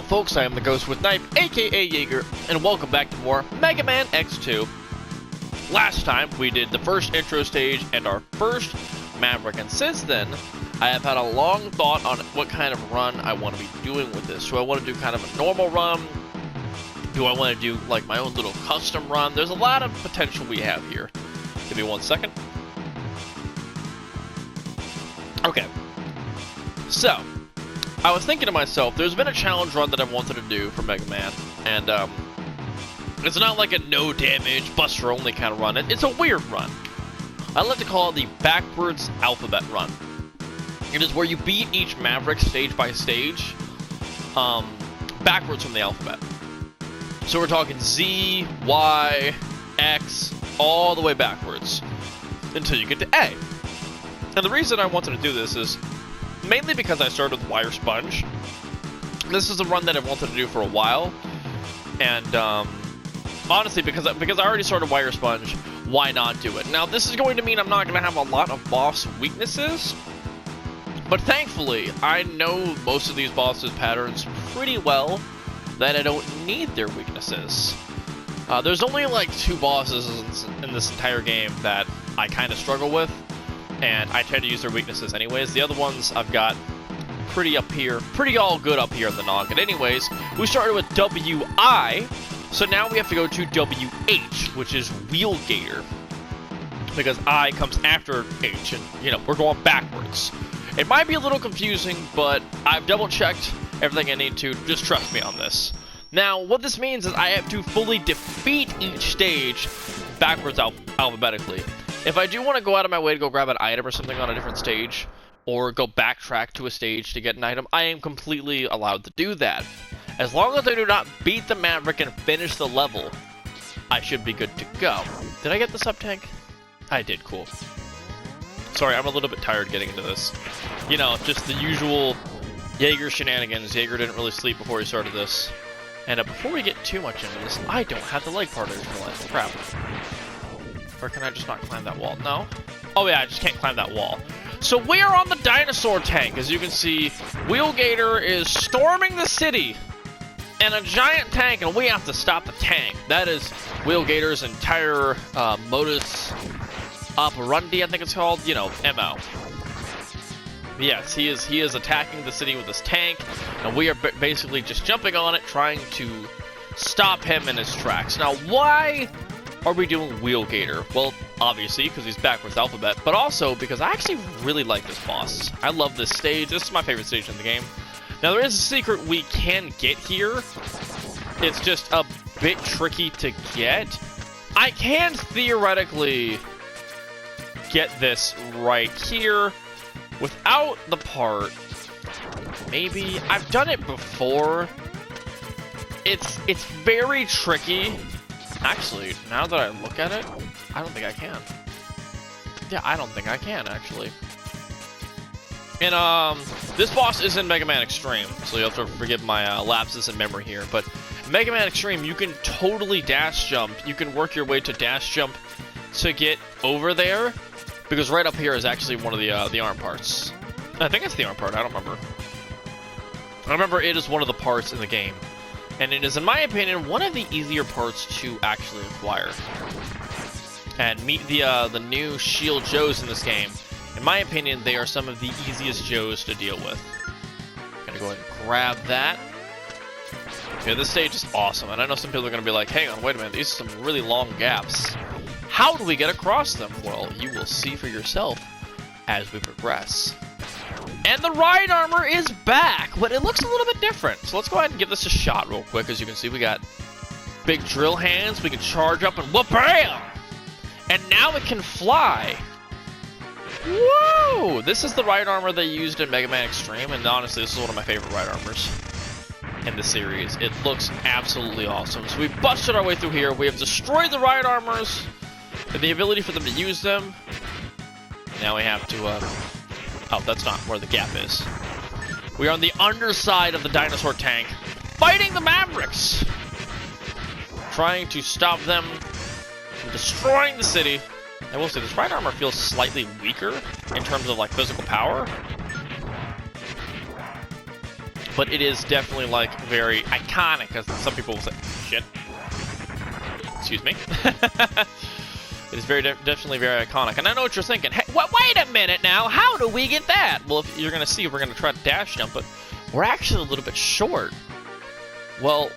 folks, I am the Ghost with Knife, aka Jaeger, and welcome back to more Mega Man X2. Last time, we did the first intro stage and our first Maverick, and since then, I have had a long thought on what kind of run I want to be doing with this. Do I want to do kind of a normal run? Do I want to do like my own little custom run? There's a lot of potential we have here. Give me 1 second. Okay. So, I was thinking to myself, there's been a challenge run that I've wanted to do for Mega Man, and it's not like a no damage, buster only kind of run. It's a weird run. I like to call it the backwards alphabet run. It is where you beat each Maverick stage by stage, backwards from the alphabet. So we're talking Z, Y, X, all the way backwards until you get to A. And the reason I wanted to do this is mainly because I started with Wire Sponge. This is a run that I've wanted to do for a while, and honestly, because I already started Wire Sponge, why not do it? Now, this is going to mean I'm not going to have a lot of boss weaknesses, but thankfully, I know most of these bosses' patterns pretty well, that I don't need their weaknesses. There's only like 2 bosses in this entire game that I kind of struggle with, and I try to use their weaknesses anyways. The other ones I've got pretty up here, pretty all good up here in the noggin. Anyways, we started with WI, so now we have to go to WH, which is Wheel Gator, because I comes after H, and, you know, we're going backwards. It might be a little confusing, but I've double-checked everything I need to. Just trust me on this. Now, what this means is I have to fully defeat each stage backwards alphabetically. If I do want to go out of my way to go grab an item or something on a different stage, or go backtrack to a stage to get an item, I am completely allowed to do that. As long as I do not beat the Maverick and finish the level, I should be good to go. Did I get the sub-tank? I did, cool. Sorry, I'm a little bit tired getting into this. You know, just the usual Jaeger shenanigans. Jaeger didn't really sleep before he started this. And before we get too much into this, I don't have the leg part of this. Crap. Or can I just not climb that wall? No? Oh yeah, I just can't climb that wall. So we are on the dinosaur tank. As you can see, Wheel Gator is storming the city in a giant tank, and we have to stop the tank. That is Wheel Gator's entire modus operandi, I think it's called. You know, MO. Yes, he is attacking the city with his tank, and we are basically just jumping on it, trying to stop him in his tracks. Now, why are we doing Wheel Gator? Well, obviously, because he's backwards alphabet, but also because I actually really like this boss. I love this stage. This is my favorite stage in the game. Now, there is a secret we can get here. It's just a bit tricky to get. I can theoretically get this right here without the part. Maybe. I've done it before. It's very tricky. Actually, now that I look at it, I don't think I can. Yeah, I don't think I can, actually. And, this boss is in Mega Man Extreme, so you'll have to forgive my lapses in memory here, but in Mega Man Extreme, you can totally dash jump. You can work your way to dash jump to get over there, because right up here is actually one of the arm parts. I think it's the arm part, I don't remember. I remember it is one of the parts in the game. And it is, in my opinion, one of the easier parts to actually acquire. And meet the new Shield Joes in this game. In my opinion, they are some of the easiest Joes to deal with. Gonna go ahead and grab that. Okay, this stage is awesome, and I know some people are gonna be like, hang on, wait a minute, these are some really long gaps. How do we get across them? Well, you will see for yourself as we progress. And the ride armor is back, but it looks a little bit different. So let's go ahead and give this a shot real quick. As you can see, we got big drill hands. We can charge up and whoop-bam! And now it can fly. Whoa! This is the ride armor they used in Mega Man Extreme, and honestly, this is one of my favorite ride armors in the series. It looks absolutely awesome. So we busted our way through here. We have destroyed the ride armors, and the ability for them to use them. Now we have to, oh, that's not where the gap is. We are on the underside of the dinosaur tank, fighting the Mavericks! Trying to stop them from destroying the city. I will say, this ride armor feels slightly weaker in terms of, like, physical power. but it is definitely like very iconic, as some people will say. Shit. Excuse me. It is definitely very iconic. And I know what you're thinking. Hey, wait a minute now. How do we get that? Well, if you're going to see, we're going to try to dash jump, but we're actually a little bit short. Well,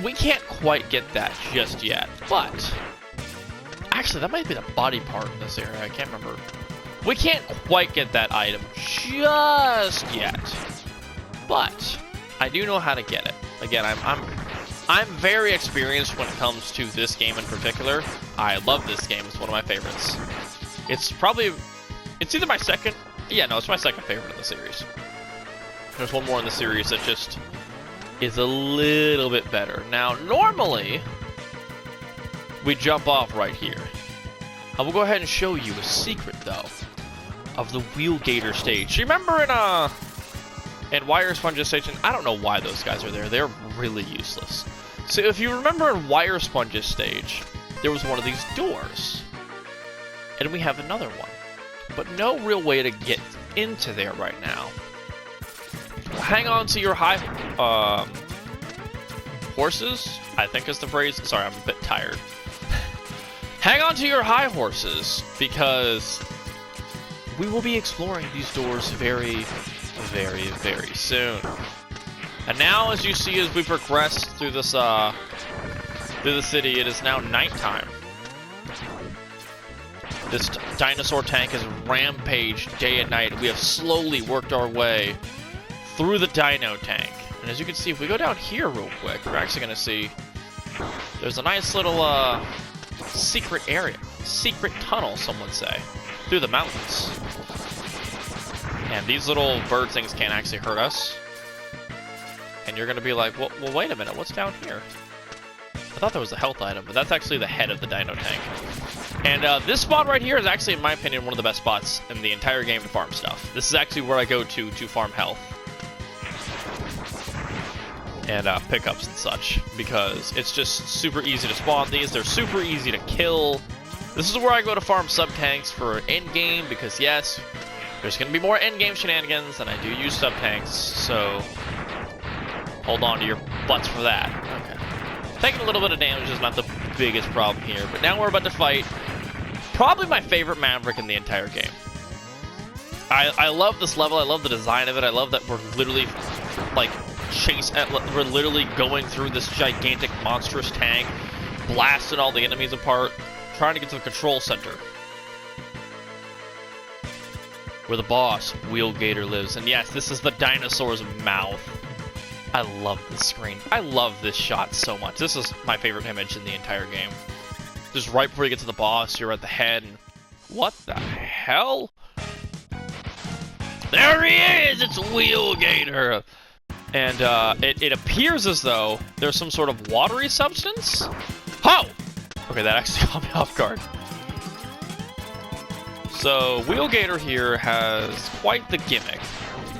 we can't quite get that just yet, but actually, that might be the body part in this area. I can't remember. We can't quite get that item just yet, but I do know how to get it. Again, I'm very experienced when it comes to this game in particular. I love this game. It's one of my favorites. It's either my second. Yeah, no, it's my second favorite in the series. There's one more in the series that just is a little bit better. Now, normally, we jump off right here. I will go ahead and show you a secret, though, of the Wheel Gator stage. You remember in Wire Sponge Station? I don't know why those guys are there. They're really useless. So if you remember in Wire Sponge's stage, there was one of these doors. And we have another one. But no real way to get into there right now. Hang on to your high horses, I think is the phrase. Sorry, I'm a bit tired. Hang on to your high horses, because we will be exploring these doors very, very, very soon. And now, as you see, as we progress through this through the city, it is now nighttime. This dinosaur tank has rampaged day and night. We have slowly worked our way through the Dino Tank. And as you can see, if we go down here real quick, we're actually going to see there's a nice little secret area. Secret tunnel, some would say, through the mountains. And these little bird things can't actually hurt us. And you're going to be like, well, wait a minute, what's down here? I thought that was a health item, but that's actually the head of the Dino Tank. And this spot right here is actually, in my opinion, one of the best spots in the entire game to farm stuff. This is actually where I go to farm health. And pickups and such, because it's just super easy to spawn these. They're super easy to kill. This is where I go to farm sub-tanks for endgame, because yes, there's going to be more endgame shenanigans, and I do use sub-tanks, so hold on to your butts for that. Okay. Taking a little bit of damage is not the biggest problem here, but now we're about to fight probably my favorite Maverick in the entire game. I love this level. I love the design of it. I love that we're literally, like, we're literally going through this gigantic, monstrous tank, blasting all the enemies apart, trying to get to the control center, where the boss, Wheel Gator, lives. And yes, this is the dinosaur's mouth. I love this screen. I love this shot so much. This is my favorite image in the entire game. Just right before you get to the boss, you're at the head, and what the hell? There he is! It's Wheel Gator! And it appears as though there's some sort of watery substance? Oh! Okay, that actually caught me off guard. So, Wheel Gator here has quite the gimmick.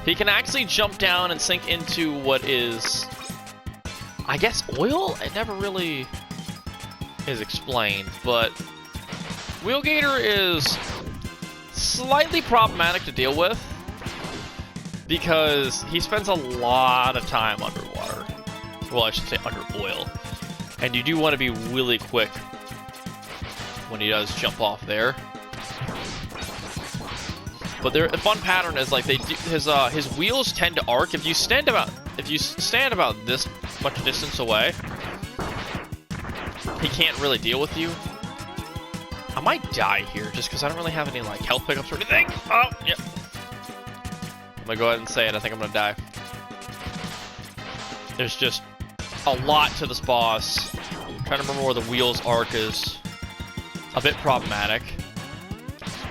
He can actually jump down and sink into what is, I guess, oil? It never really is explained, but Wheel Gator is slightly problematic to deal with, because he spends a lot of time underwater. Well, I should say under oil. And you do want to be really quick when he does jump off there. But the fun pattern is, like, his wheels tend to arc. If you stand about this much distance away, he can't really deal with you. I might die here just because I don't really have any, like, health pickups or anything. Oh, yep. I'm gonna go ahead and say it. I think I'm gonna die. There's just a lot to this boss. I'm trying to remember where the wheels arc is. A bit problematic.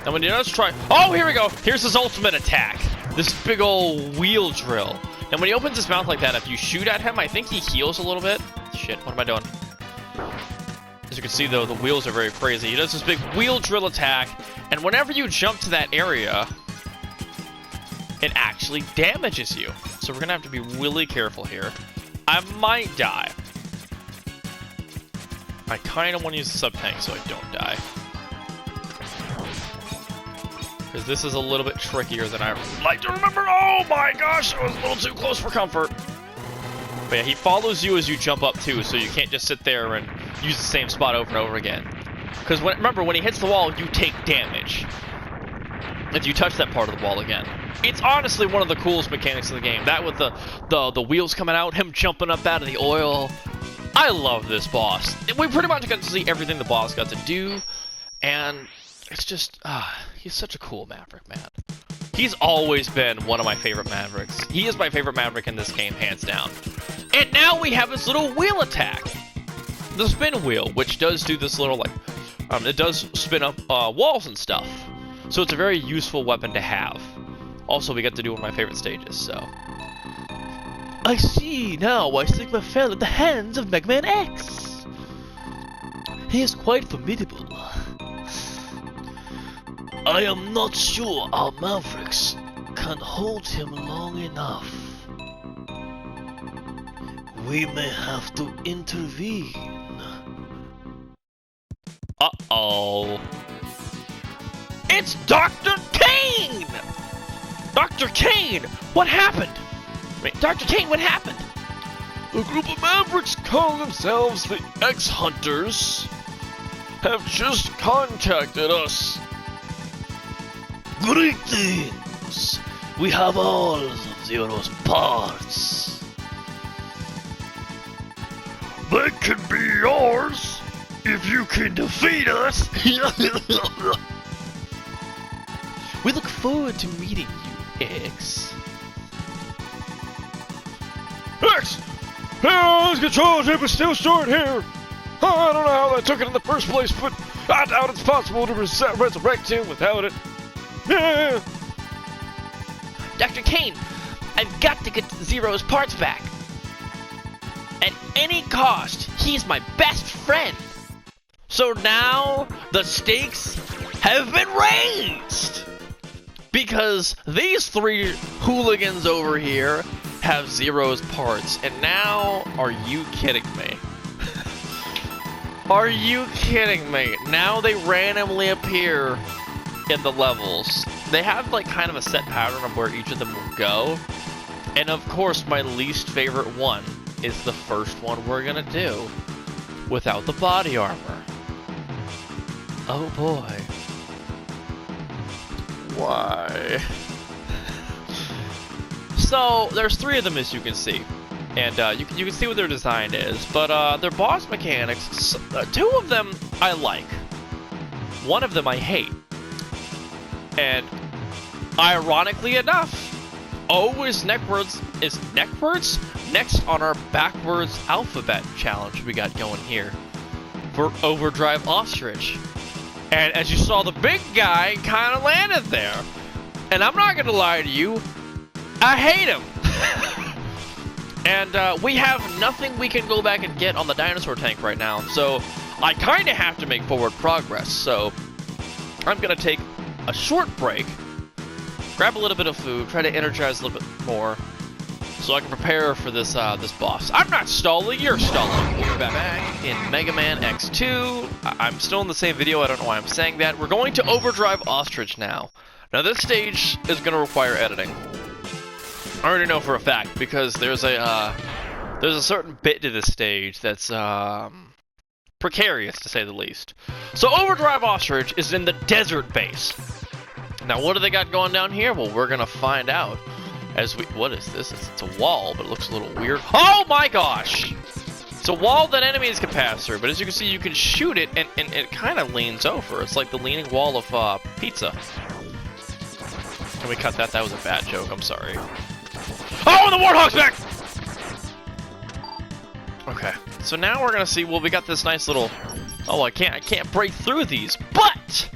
And when he does try... Oh, here we go! Here's his ultimate attack. This big old wheel drill. And when he opens his mouth like that, if you shoot at him, I think he heals a little bit. Shit, what am I doing? As you can see, though, the wheels are very crazy. He does this big wheel drill attack, and whenever you jump to that area, it actually damages you. So we're gonna have to be really careful here. I might die. I kind of want to use the sub-tank so I don't die. Because this is a little bit trickier than I like to remember. Oh my gosh, I was a little too close for comfort. But yeah, he follows you as you jump up too, so you can't just sit there and use the same spot over and over again. Because remember, when he hits the wall, you take damage if you touch that part of the wall again. It's honestly one of the coolest mechanics in the game. That with the wheels coming out, him jumping up out of the oil. I love this boss. We pretty much got to see everything the boss got to do, and it's just, he's such a cool Maverick, man. He's always been one of my favorite Mavericks. He is my favorite Maverick in this game, hands down. And now we have this little wheel attack. The spin wheel, which does do this little, like, it does spin up walls and stuff. So it's a very useful weapon to have. Also, we get to do one of my favorite stages, so. I see now why Sigma fell at the hands of Megaman X. He is quite formidable. I am not sure our Mavericks can hold him long enough. We may have to intervene. Uh-oh. It's Dr. Kane! Dr. Kane! What happened? Wait, Dr. Kane, what happened? A group of Mavericks calling themselves the X-Hunters have just contacted us. Greetings! We have all of Zero's parts. They can be yours if you can defeat us. We look forward to meeting you, X. X! This control chip is still stored here. I don't know how I took it in the first place, but I doubt it's possible to resurrect him without it. Dr. Kane, I've got to get Zero's parts back. At any cost, he's my best friend. So now the stakes have been raised. Because these three hooligans over here have Zero's parts. And now, are you kidding me? Are you kidding me? Now they randomly appear in the levels. They have like kind of a set pattern of where each of them will go. And of course, my least favorite one is the first one we're gonna do without the body armor. Oh boy. Why? So there's three of them, as you can see, and you can see what their design is. But their boss mechanics, two of them I like, one of them I hate. And ironically enough, O is neckwards next on our backwards alphabet challenge we got going here for Overdrive Ostrich. And as you saw, the big guy kind of landed there. And I'm not gonna lie to you, I hate him. And we have nothing we can go back and get on the dinosaur tank right now, so I kind of have to make forward progress. So I'm gonna take a short break, grab a little bit of food, try to energize a little bit more, so I can prepare for this this boss. I'm not stalling, you're stalling. We're back in Megaman X2. I'm still in the same video, I don't know why I'm saying that. We're going to Overdrive Ostrich now. Now this stage is going to require editing. I already know for a fact, because there's a certain bit to this stage that's precarious, to say the least. So Overdrive Ostrich is in the desert base. Now what do they got going down here? Well, we're gonna find out as we... What is this? It's a wall, but it looks a little weird. Oh my gosh! It's a wall that enemies can pass through, but as you can see, you can shoot it, and it kind of leans over. It's like the leaning wall of pizza. Can we cut that? That was a bad joke, I'm sorry. Oh, the Warthog's back! Okay, so now we're gonna see, well, we got this nice little... Oh, I can't break through these, but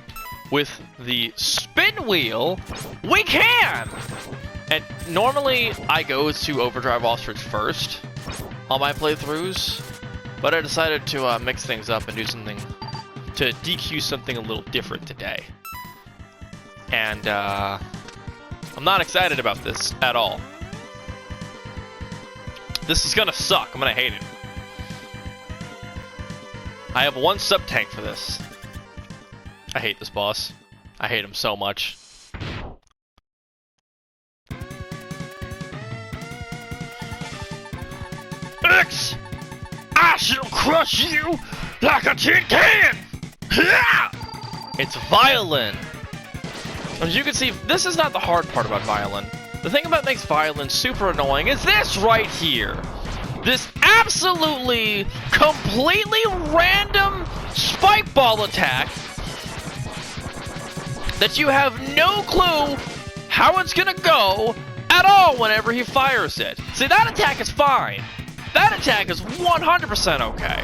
with the spin wheel, we can! And normally, I go to Overdrive Ostrich first on my playthroughs, but I decided to mix things up and do something, to DQ something a little different today. And, I'm not excited about this at all. This is gonna suck. I'm gonna hate it. I have one sub-tank for this. I hate this boss. I hate him so much. crush you like a tin can! It's violin. As you can see, this is not the hard part about violin. The thing that makes violin super annoying is this right here. This absolutely, completely random spike ball attack that you have no clue how it's gonna go at all whenever he fires it. See, that attack is fine. That attack is 100% okay.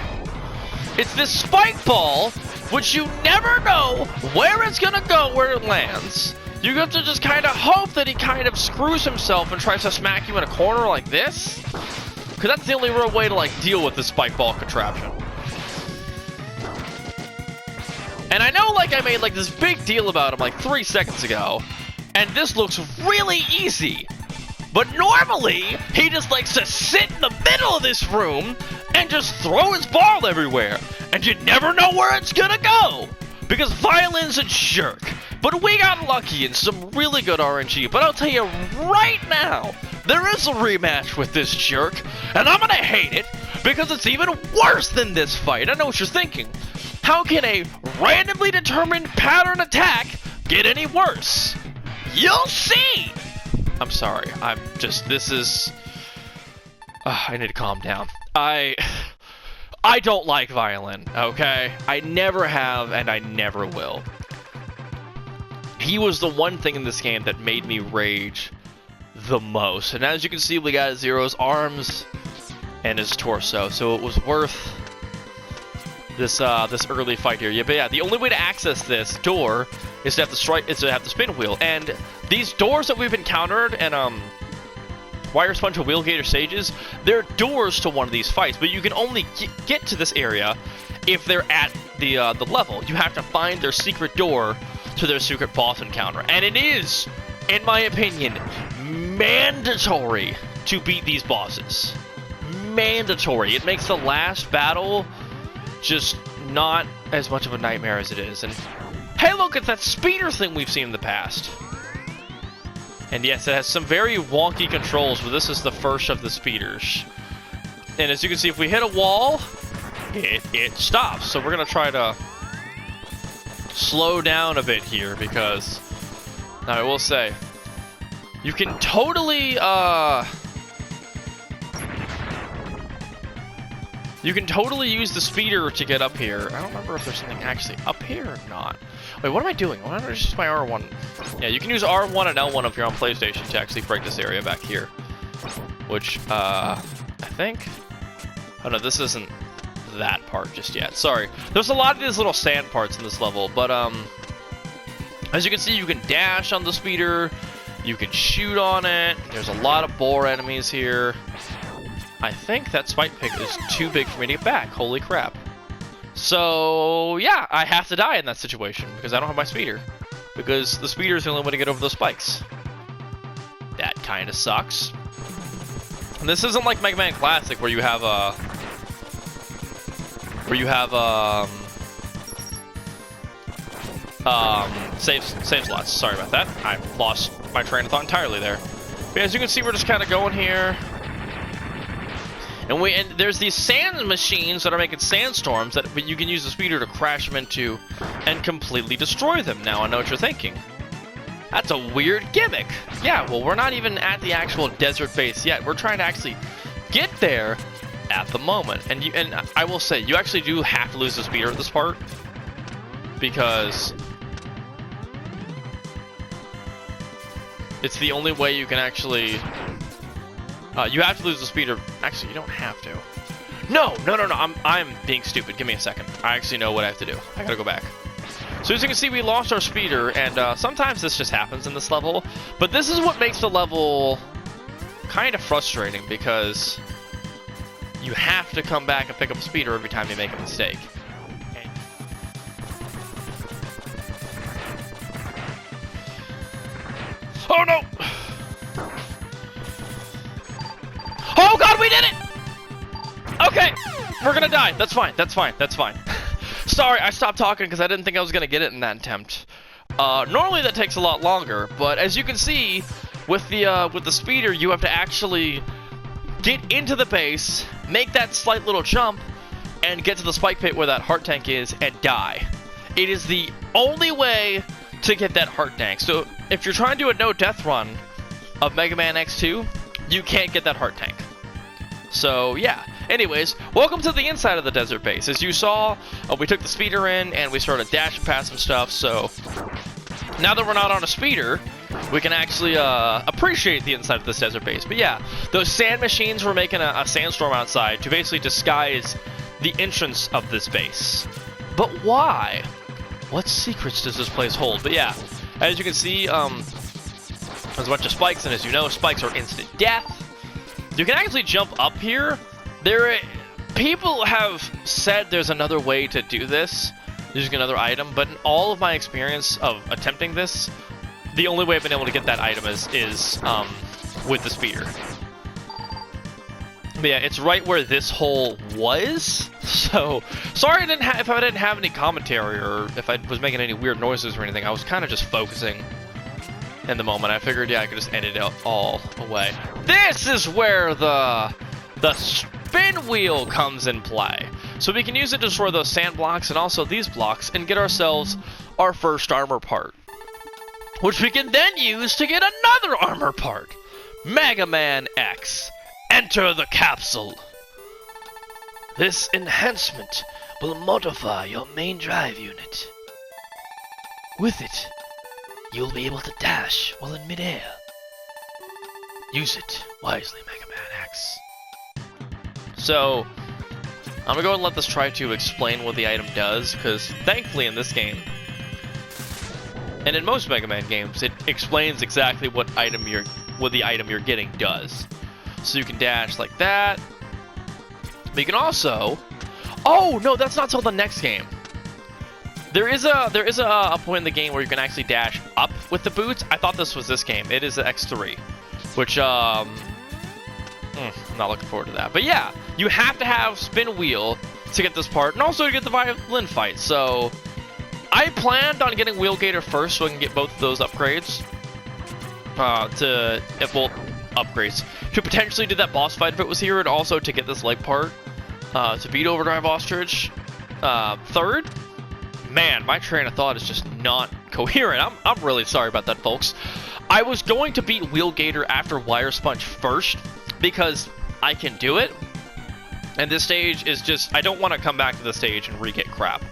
It's this spike ball, which you never know where it's gonna go, where it lands. You have to just kind of hope that he kind of screws himself and tries to smack you in a corner like this. Because that's the only real way to, like, deal with this spike ball contraption. And I know, like, I made, like, this big deal about him, like, 3 seconds ago. And this looks really easy. But normally, he just likes to sit in the middle of this room and just throw his ball everywhere. And you never know where it's gonna go. Because Violin's a jerk. But we got lucky in some really good RNG. But I'll tell you right now, there is a rematch with this jerk. And I'm gonna hate it, because it's even worse than this fight. I know what you're thinking. How can a randomly determined pattern attack get any worse? You'll see! I'm sorry, this is... I need to calm down. I don't like violin, okay? I never have, and I never will. He was the one thing in this game that made me rage the most. And as you can see, we got Zero's arms and his torso, so it was worth this early fight here. Yeah, but yeah, the only way to access this door is to have the spin wheel. And these doors that we've encountered and Wire Sponge and Wheel Gator stages, they're doors to one of these fights, but you can only get to this area if they're at the level. You have to find their secret door to their secret boss encounter. And it is, in my opinion, mandatory to beat these bosses. Mandatory. It makes the last battle just not as much of a nightmare as it is. And hey, look, it's that speeder thing we've seen in the past. And yes, it has some very wonky controls, but this is the first of the speeders. And as you can see, if we hit a wall, it stops. So we're going to try to slow down a bit here, because now I will say, you can totally use the speeder to get up here. I don't remember if there's something actually up here or not. Wait, what am I doing? Why don't I just use my R1? Yeah, you can use R1 and L1 if you're on PlayStation to actually break this area back here. Which, I think... Oh no, this isn't that part just yet. Sorry. There's a lot of these little sand parts in this level, but, as you can see, you can dash on the speeder, you can shoot on it, there's a lot of boar enemies here. I think that spike pig is too big for me to get back. Holy crap. So, yeah, I have to die in that situation because I don't have my speeder. Because the speeder is the only way to get over those spikes. That kind of sucks. And this isn't like Megaman Classic where you have save slots. Sorry about that. I lost my train of thought entirely there. But as you can see, we're just kind of going here. And there's these sand machines that are making sandstorms that you can use the speeder to crash them into and completely destroy them. Now I know what you're thinking. That's a weird gimmick. Yeah, well, we're not even at the actual desert base yet. We're trying to actually get there at the moment. And I will say, you actually do have to lose the speeder at this part, because it's the only way you can actually... you have to lose the speeder. Actually, you don't have to. No. I'm being stupid. Give me a second. I actually know what I have to do. I gotta go back. So as you can see, we lost our speeder, and sometimes this just happens in this level. But this is what makes the level kind of frustrating, because you have to come back and pick up a speeder every time you make a mistake. Oh no! Oh god, we did it! Okay, we're gonna die. That's fine. Sorry, I stopped talking because I didn't think I was gonna get it in that attempt. Normally that takes a lot longer, but as you can see, with the speeder, you have to actually get into the base, make that slight little jump, and get to the spike pit where that heart tank is and die. It is the only way to get that heart tank. So if you're trying to do a no-death run of Mega Man X2, you can't get that heart tank. So yeah. Anyways, welcome to the inside of the desert base. As you saw, we took the speeder in and we started dashing past some stuff. So now that we're not on a speeder, we can actually appreciate the inside of this desert base. But yeah, those sand machines were making a sandstorm outside to basically disguise the entrance of this base. But why? What secrets does this place hold? But yeah, as you can see, there's a bunch of spikes, and as you know, spikes are instant death. You can actually jump up here. People have said there's another way to do this, using another item, but in all of my experience of attempting this, the only way I've been able to get that item is with the speeder. But yeah, it's right where this hole was. So sorry if I didn't have any commentary or if I was making any weird noises or anything. I was kind of just focusing in the moment. I figured, yeah, I could just edit it all away. This is where the spin wheel comes in play. So we can use it to destroy those sand blocks and also these blocks and get ourselves our first armor part, which we can then use to get another armor part. Mega Man X. Enter the capsule. This enhancement will modify your main drive unit. With it, you'll be able to dash while in midair. Use it wisely, Mega Man X. So, I'm gonna go and let this try to explain what the item does, because thankfully in this game, and in most Mega Man games, it explains exactly what the item you're getting does. So you can dash like that. But you can also... Oh, no, that's not till the next game. There is a point in the game where you can actually dash up with the boots. I thought this was this game. It is the X3. Which, I'm not looking forward to that. But yeah, you have to have spin wheel to get this part. And also to get the violin fight. So, I planned on getting Wheel Gator first so I can get both of those upgrades. Upgrades. To potentially do that boss fight if it was here, and also to get this leg part to beat Overdrive Ostrich third. Man, my train of thought is just not coherent. I'm really sorry about that, folks. I was going to beat Wheel Gator after Wire Sponge first because I can do it, and this stage is just, I don't want to come back to the stage and re-get crap.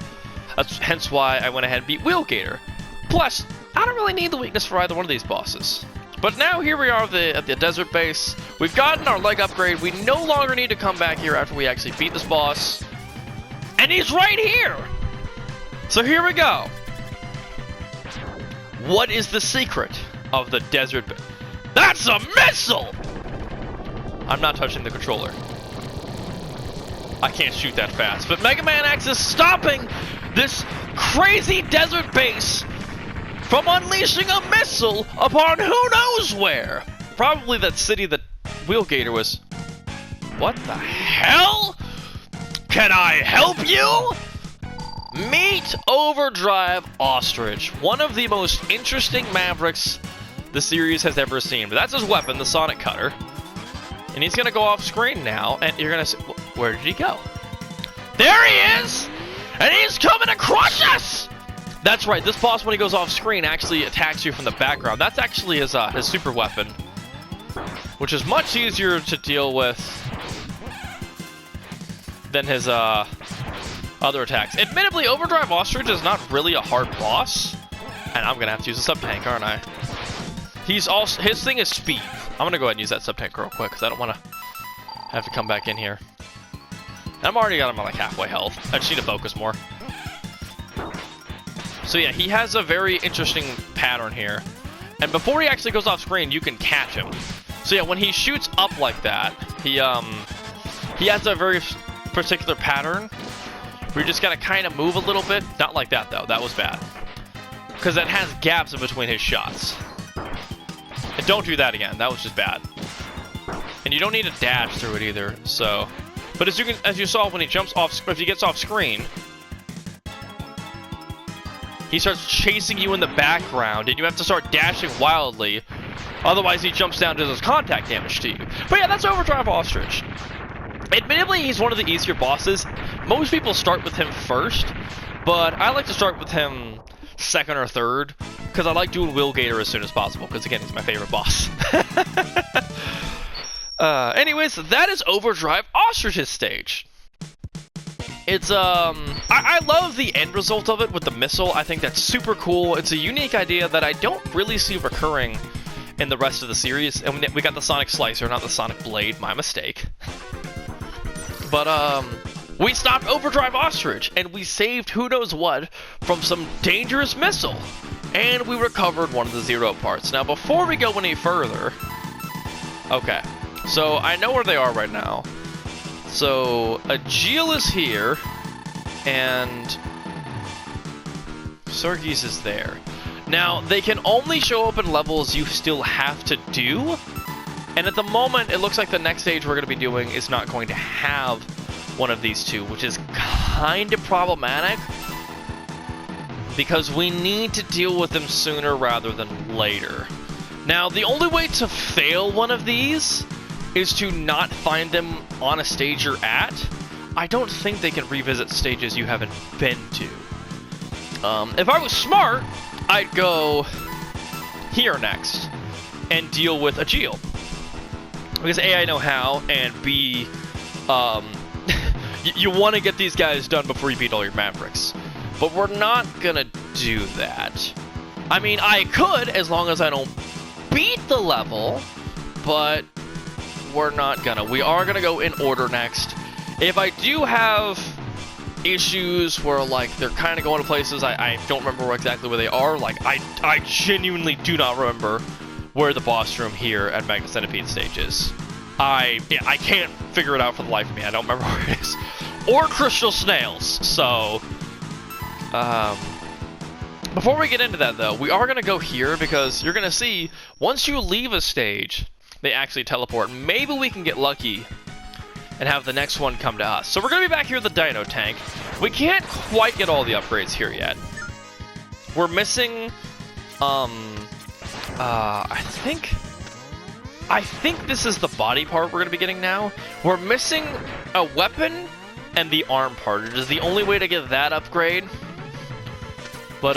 That's hence why I went ahead and beat Wheel Gator. Plus, I don't really need the weakness for either one of these bosses. But now here we are at the desert base. We've gotten our leg upgrade. We no longer need to come back here after we actually beat this boss. And he's right here! So here we go. What is the secret of the desert base? That's a missile! I'm not touching the controller. I can't shoot that fast. But Mega Man X is stopping this crazy desert base from unleashing a missile upon who knows where. Probably that city that Wheel Gator was. What the hell? Can I help you? Meet Overdrive Ostrich, one of the most interesting Mavericks the series has ever seen. But that's his weapon, the Sonic Cutter. And he's gonna go off screen now, and you're gonna say, where did he go? There he is! And he's coming to crush us! That's right, this boss, when he goes off screen, actually attacks you from the background. That's actually his super weapon, which is much easier to deal with than his other attacks. Admittedly, Overdrive Ostrich is not really a hard boss, and I'm gonna have to use a sub-tank, aren't I? His thing is speed. I'm gonna go ahead and use that sub-tank real quick, because I don't want to have to come back in here. And I'm already got him at like halfway health. I just need to focus more. So yeah, he has a very interesting pattern here. And before he actually goes off screen, you can catch him. So yeah, when he shoots up like that, he has a very particular pattern where you just gotta kind of move a little bit. Not like that though, that was bad. Because that has gaps in between his shots. And don't do that again, that was just bad. And you don't need to dash through it either, so. But as you saw when he jumps off, if he gets off screen, he starts chasing you in the background, and you have to start dashing wildly. Otherwise, he jumps down to does contact damage to you. But yeah, that's Overdrive Ostrich. Admittedly, he's one of the easier bosses, Most people start with him first, but I like to start with him second or third, because I like doing Will Gator as soon as possible, because again, he's my favorite boss. Anyways, that is Overdrive Ostrich's stage. It's, I love the end result of it with the missile. I think that's super cool. It's a unique idea that I don't really see recurring in the rest of the series. And we got the Sonic Slicer, not the Sonic Blade, my mistake. But, we stopped Overdrive Ostrich, and we saved who knows what from some dangerous missile. And we recovered one of the Zero parts. Now, before we go any further... Okay, so I know where they are right now. So, Agil is here, and Sergis is there. Now, they can only show up in levels you still have to do, and at the moment, it looks like the next stage we're going to be doing is not going to have one of these two, which is kind of problematic, because we need to deal with them sooner rather than later. Now, the only way to fail one of these is to not find them on a stage you're at. I don't think they can revisit stages you haven't been to. If I was smart, I'd go here next and deal with Agil. Because A, I know how, and B, you want to get these guys done before you beat all your Mavericks. But we're not gonna do that. I mean, I could, as long as I don't beat the level, but we're not gonna. We are gonna go in order next. If I do have issues where, like, they're kind of going to places I don't remember exactly where they are, like, I genuinely do not remember where the boss room here at Mega Centipede stage is. I can't figure it out for the life of me. I don't remember where it is. Or Crystal Snails, so... before we get into that, though, we are going to go here, because you're going to see, once you leave a stage, they actually teleport. Maybe we can get lucky and have the next one come to us. So we're going to be back here at the DINO Tank. We can't quite get all the upgrades here yet. We're missing, I think this is the body part we're going to be getting now. We're missing a weapon and the arm part. It is the only way to get that upgrade. But,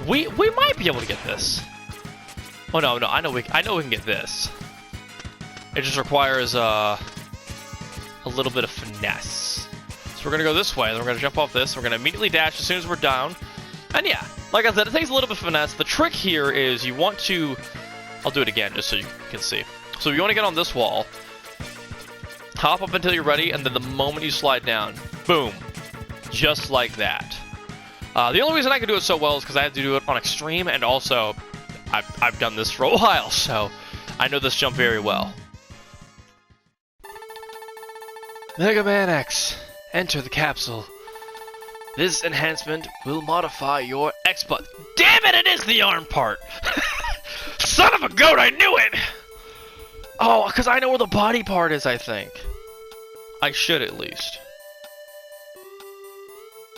we might be able to get this. Oh, no, I know we can get this. It just requires, a little bit of finesse. So we're gonna go this way, then we're gonna jump off this, we're gonna immediately dash as soon as we're down. And yeah, like I said, it takes a little bit of finesse. The trick here is you want to... I'll do it again, just so you can see. So you want to get on this wall, hop up until you're ready, and then the moment you slide down, boom. Just like that. The only reason I can do it so well is because I have to do it on extreme, and also, I've done this for a while, so I know this jump very well. Megaman X, enter the capsule. This enhancement will modify your X-Butt. Damn it, it is the arm part! Son of a goat, I knew it! Oh, because I know where the body part is, I think. I should, at least.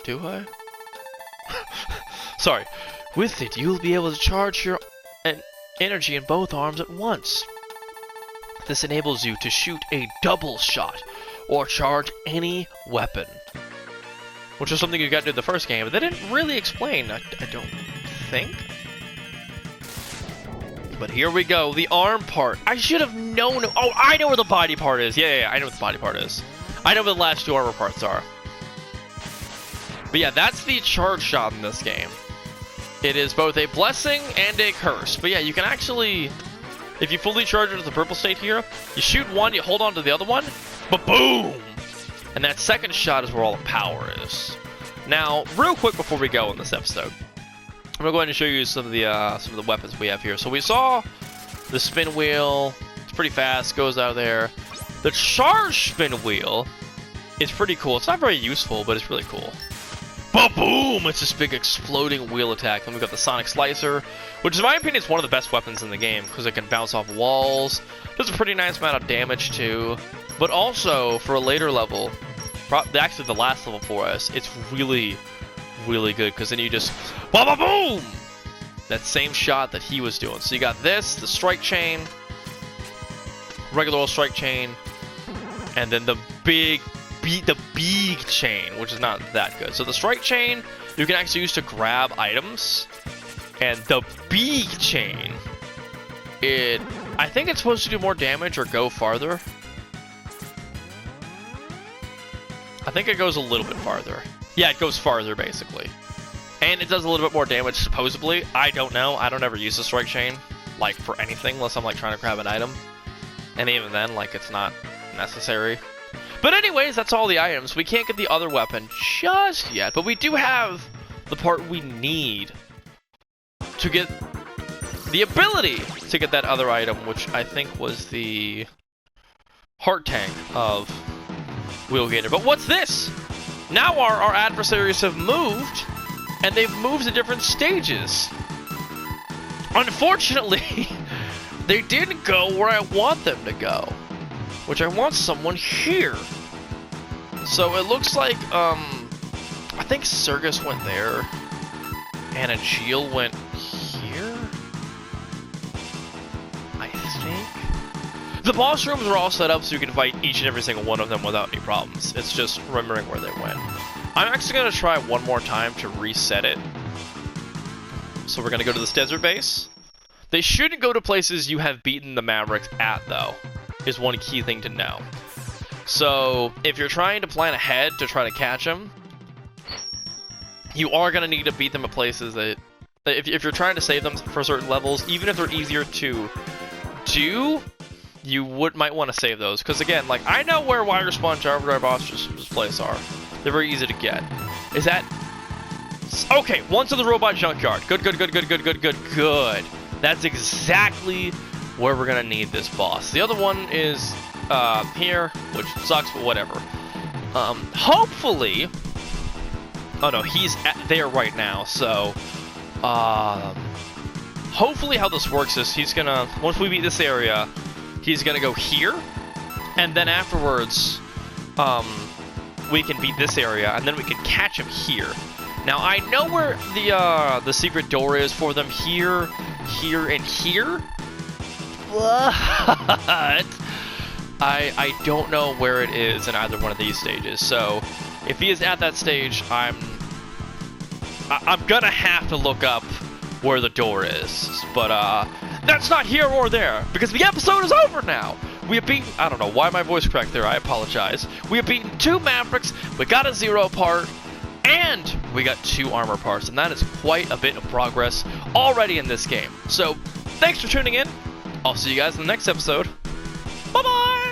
Do I? Sorry. With it, you'll be able to charge your energy in both arms at once. This enables you to shoot a double shot, or charge any weapon. Which is something you got to do in the first game, but they didn't really explain, I don't think. But here we go, the arm part. I should have known. Oh, I know where the body part is. Yeah, I know what the body part is. I know where the last two armor parts are. But yeah, that's the charge shot in this game. It is both a blessing and a curse. But yeah, you can actually, if you fully charge it to the purple state here, you shoot one, you hold on to the other one, but boom! And that second shot is where all the power is. Now, real quick before we go in this episode, I'm gonna go ahead and show you some of the weapons we have here. So we saw the spin wheel. It's pretty fast, goes out of there. The charge spin wheel is pretty cool. It's not very useful, but it's really cool. Ba-boom! It's this big exploding wheel attack. Then we got the Sonic Slicer, which in my opinion is one of the best weapons in the game because it can bounce off walls. Does a pretty nice amount of damage too. But also, for a later level, actually the last level for us, it's really, really good because then you just ba-ba-boom! That same shot that he was doing. So you got this, the strike chain, regular old strike chain, and then the big the big chain, which is not that good. So the strike chain you can actually use to grab items, and the big chain, I think it's supposed to do more damage or go farther. I think it goes a little bit farther. Yeah, it goes farther basically, and it does a little bit more damage supposedly. I don't know. I don't ever use the strike chain like for anything unless I'm like trying to grab an item, and even then, like, it's not necessary. But anyways, that's all the items. We can't get the other weapon just yet, but we do have the part we need to get the ability to get that other item, which I think was the heart tank of Gator. But what's this? Now our adversaries have moved, and they've moved to different stages. Unfortunately, they didn't go where I want them to go, which I want someone here. So it looks like, I think Circus went there, and Agile went here, I think. The boss rooms are all set up so you can fight each and every single one of them without any problems. It's just remembering where they went. I'm actually going to try one more time to reset it. So we're going to go to this desert base. They shouldn't go to places you have beaten the Mavericks at, though, is one key thing to know. So if you're trying to plan ahead to try to catch them, you are going to need to beat them at places that, if you're trying to save them for certain levels, even if they're easier to do, you might want to save those. Because again, like, I know where Wire Sponge, Overdrive Ostrich's place are. They're very easy to get. Is that... Okay, one to the robot junkyard. Good. That's exactly where we're going to need this boss. The other one is here, which sucks, but whatever. Hopefully... Oh no, he's there right now, so... hopefully how this works is he's gonna... Once we beat this area, he's gonna go here, and then afterwards, we can beat this area, and then we can catch him here. Now, I know where the secret door is for them here, here, and here, but I don't know where it is in either one of these stages. So if he is at that stage, I'm gonna have to look up where the door is. But that's not here or there, because the episode is over now. We have beaten, I don't know why my voice cracked there, I apologize. We have beaten 2 Mavericks, we got a 0 part, and we got 2 armor parts, and that is quite a bit of progress already in this game. So, thanks for tuning in. I'll see you guys in the next episode. Bye-bye!